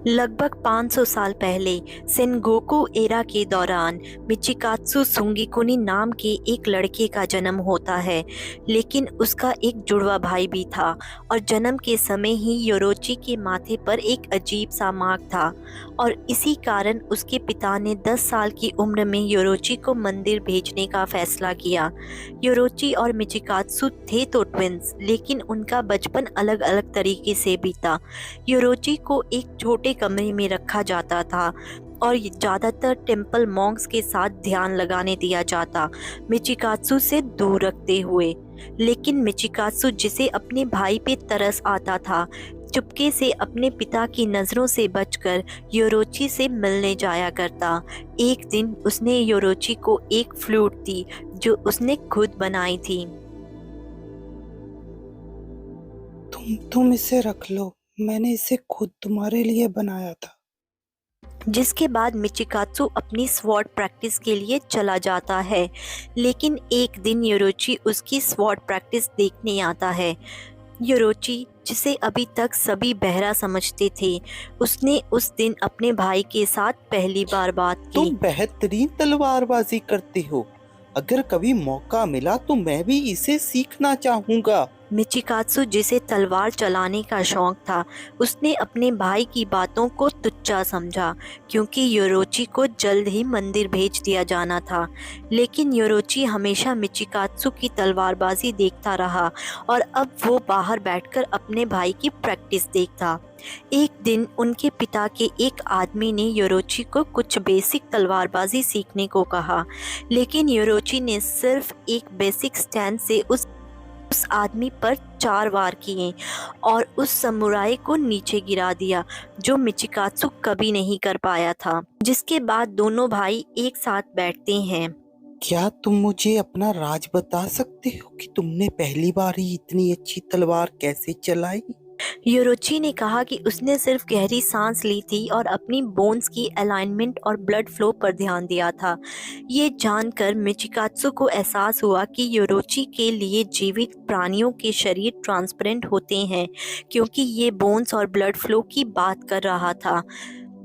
लगभग 500 साल पहले सेनगोकू एरा के दौरान मिचिकात्सु सुंगिकुनी नाम के एक लड़के का जन्म होता है, लेकिन उसका एक जुड़वा भाई भी था और जन्म के समय ही योरोची के माथे पर एक अजीब सा मार्क था और इसी कारण उसके पिता ने 10 साल की उम्र में योरोची को मंदिर भेजने का फैसला किया। योरोची और मिचिकात्सु थे तो ट्विंस, लेकिन उनका बचपन अलग अलग तरीके से बीता। योरोची को एक छोटे कमरे में रखा जाता था और ज़्यादातर टेम्पल मॉन्क्स के साथ ध्यान लगाने दिया जाता, मिचिकात्सु से दूर रखते हुए। लेकिन मिचिकात्सु, जिसे अपने भाई पे तरस आता था, चुपके से अपने पिता की नज़रों से बचकर योरोची से मिलने जाया करता। एक दिन उसने योरोची को एक फ्लूट दी जो उसने खुद बनाई थी। तुम इसे रख लो, मैंने इसे खुद तुम्हारे लिए बनाया था। जिसके बाद मिचिकात्सु अपनी स्वॉर्ड प्रैक्टिस के लिए चला जाता है, लेकिन एक दिन योरोची उसकी स्वॉर्ड प्रैक्टिस देखने आता है। योरोची, जिसे अभी तक सभी बहरा समझते थे, उसने उस दिन अपने भाई के साथ पहली बार बात की। तुम बेहतरीन तलवारबाजी करते हो। अगर कभी मौका मिला तो मैं भी इसे सीखना चाहूँगा। मिचिकात्सु, जिसे तलवार चलाने का शौक था, उसने अपने भाई की बातों को तुच्छ समझा क्योंकि योरोची को जल्द ही मंदिर भेज दिया जाना था। लेकिन योरोची हमेशा मिचिकात्सु की तलवारबाजी देखता रहा और अब वो बाहर बैठकर अपने भाई की प्रैक्टिस देखता। एक दिन उनके पिता के एक आदमी ने योरोची को कुछ बेसिक तलवारबाजी सीखने को कहा, लेकिन योरोची ने सिर्फ एक बेसिक स्टैंड से उस आदमी पर 4 वार किए और उस समुराई को नीचे गिरा दिया, जो मिचिकात्सु कभी नहीं कर पाया था। जिसके बाद दोनों भाई एक साथ बैठते हैं। क्या तुम मुझे अपना राज बता सकते हो कि तुमने पहली बार ही इतनी अच्छी तलवार कैसे चलाई? योरोची ने कहा कि उसने सिर्फ गहरी सांस ली थी और अपनी बोन्स की अलाइनमेंट और ब्लड फ्लो पर ध्यान दिया था। ये जानकर मिचिकात्सु को एहसास हुआ कि योरोची के लिए जीवित प्राणियों के शरीर ट्रांसपेरेंट होते हैं, क्योंकि ये बोन्स और ब्लड फ्लो की बात कर रहा था।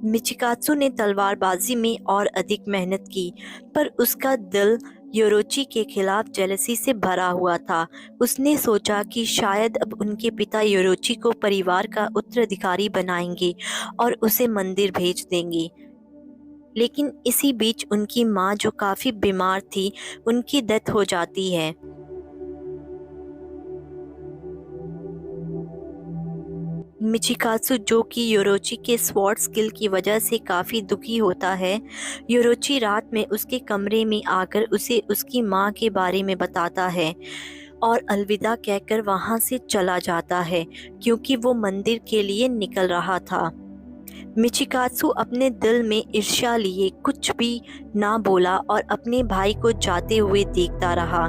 मिचिकात्सु ने तलवारबाजी में और अधिक मेहनत की, पर उसका दिल योरोची के खिलाफ जेलसी से भरा हुआ था। उसने सोचा कि शायद अब उनके पिता योरोची को परिवार का उत्तराधिकारी बनाएंगे और उसे मंदिर भेज देंगे। लेकिन इसी बीच उनकी माँ, जो काफ़ी बीमार थी, उनकी डेथ हो जाती है। मिचिकात्सु, जो कि योरोची के स्वॉर्ड स्किल की वजह से काफ़ी दुखी होता है, योरोची रात में उसके कमरे में आकर उसे उसकी माँ के बारे में बताता है और अलविदा कहकर वहाँ से चला जाता है, क्योंकि वो मंदिर के लिए निकल रहा था। मिचिकात्सु अपने दिल में ईर्ष्या लिए कुछ भी ना बोला और अपने भाई को जाते हुए देखता रहा।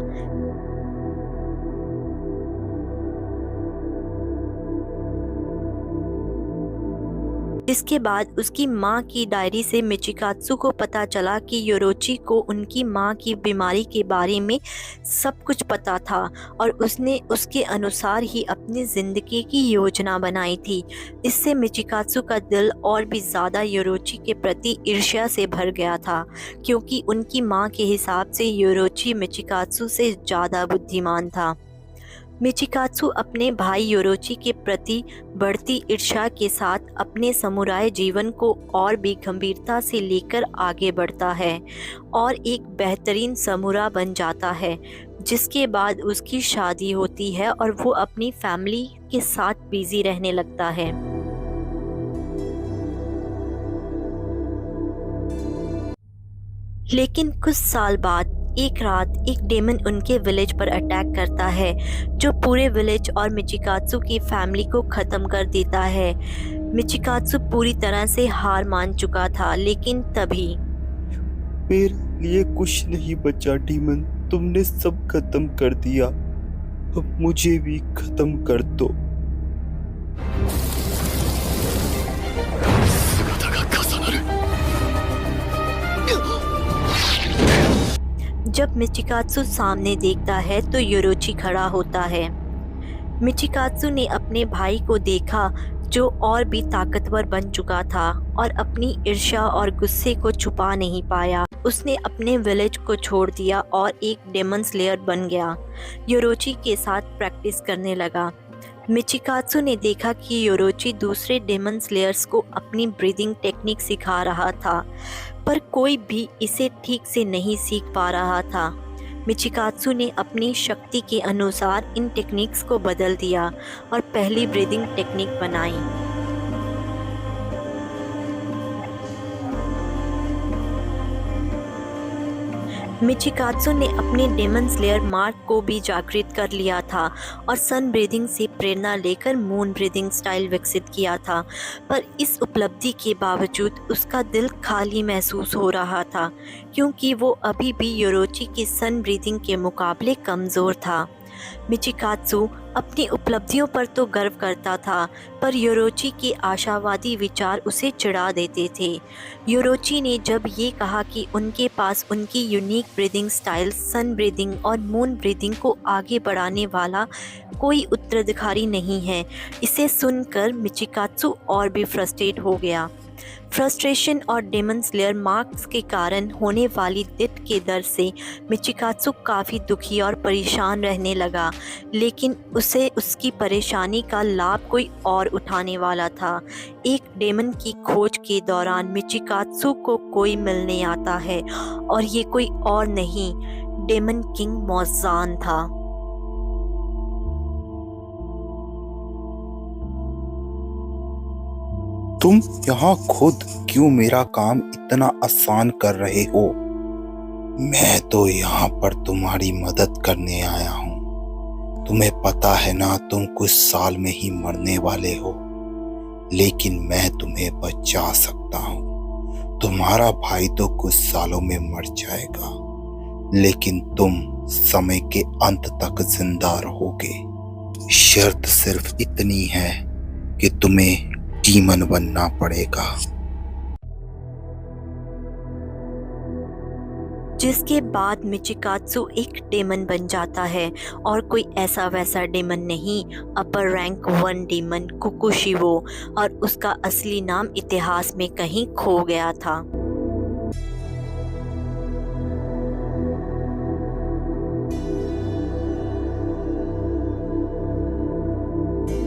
इसके बाद उसकी माँ की डायरी से मिचिकात्सु को पता चला कि योरोची को उनकी माँ की बीमारी के बारे में सब कुछ पता था और उसने उसके अनुसार ही अपनी ज़िंदगी की योजना बनाई थी। इससे मिचिकात्सु का दिल और भी ज़्यादा योरोची के प्रति ईर्ष्या से भर गया था, क्योंकि उनकी माँ के हिसाब से योरोची मिचिकात्सु से ज़्यादा बुद्धिमान था। मिचिकात्सु अपने भाई योरोची के प्रति बढ़ती ईर्ष्या के साथ अपने समुराय जीवन को और भी गंभीरता से लेकर आगे बढ़ता है और एक बेहतरीन समुरा बन जाता है। जिसके बाद उसकी शादी होती है और वो अपनी फैमिली के साथ बिजी रहने लगता है। लेकिन कुछ साल बाद एक रात एक डेमन उनके विलेज पर अटैक करता है, जो पूरे विलेज और मिचिकात्सु की फैमिली को ख़त्म कर देता है। मिचिकात्सु पूरी तरह से हार मान चुका था, लेकिन तभी मेरे लिए कुछ नहीं बचा डीमन, तुमने सब खत्म कर दिया, अब मुझे भी खत्म कर दो। जब मिचिकात्सु सामने देखता है तो योरोची खड़ा होता है। मिचिकात्सु ने अपने भाई को देखा जो और भी ताकतवर बन चुका था और अपनी ईर्ष्या और गुस्से को छुपा नहीं पाया। उसने अपने विलेज को छोड़ दिया और एक डेमन स्लेयर बन गया। योरोची के साथ प्रैक्टिस करने लगा। मिचिकात्सु ने देखा कि योरोची दूसरे डेमन स्लेयर्स को अपनी ब्रीदिंग टेक्निक सिखा रहा था, पर कोई भी इसे ठीक से नहीं सीख पा रहा था। मिचिकात्सु ने अपनी शक्ति के अनुसार इन टेक्निक्स को बदल दिया और पहली ब्रीदिंग टेक्निक बनाई। मिचिकात्सु ने अपने डेमन स्लेयर मार्क को भी जागृत कर लिया था और सन ब्रीदिंग से प्रेरणा लेकर मून ब्रीदिंग स्टाइल विकसित किया था, पर इस उपलब्धि के बावजूद उसका दिल खाली महसूस हो रहा था, क्योंकि वो अभी भी योरोची की सन ब्रीदिंग के मुकाबले कमज़ोर था। मिचिकात्सु अपनी उपलब्धियों पर तो गर्व करता था, पर योरोची के आशावादी विचार उसे चिढ़ा देते थे। योरोची ने जब ये कहा कि उनके पास उनकी unique breathing style sun breathing और मून ब्रीदिंग को आगे बढ़ाने वाला कोई उत्तराधिकारी नहीं है, इसे सुनकर मिचिकात्सु और भी फ्रस्ट्रेट हो गया। फ्रस्ट्रेशन और डेमन स्लेयर मार्क्स के कारण होने वाली दिट के डर से मिचिकात्सु काफ़ी दुखी और परेशान रहने लगा, लेकिन उसे उसकी परेशानी का लाभ कोई और उठाने वाला था। एक डेमन की खोज के दौरान मिचिकात्सु को कोई मिलने आता है और ये कोई और नहीं, डेमन किंग मौजान था। तुम यहाँ खुद क्यों मेरा काम इतना आसान कर रहे हो? मैं तो यहाँ पर तुम्हारी मदद करने आया हूँ। तुम्हें पता है ना, तुम कुछ साल में ही मरने वाले हो, लेकिन मैं तुम्हें बचा सकता हूँ। तुम्हारा भाई तो कुछ सालों में मर जाएगा, लेकिन तुम समय के अंत तक जिंदा रहोगे। शर्त सिर्फ इतनी है कि तुम्हें डीमन बनना पड़ेगा। जिसके बाद मिचिकात्सु एक डेमन बन जाता है, और कोई ऐसा वैसा डेमन नहीं, अपर रैंक 1 डेमन कुकुशिवो, और उसका असली नाम इतिहास में कहीं खो गया था।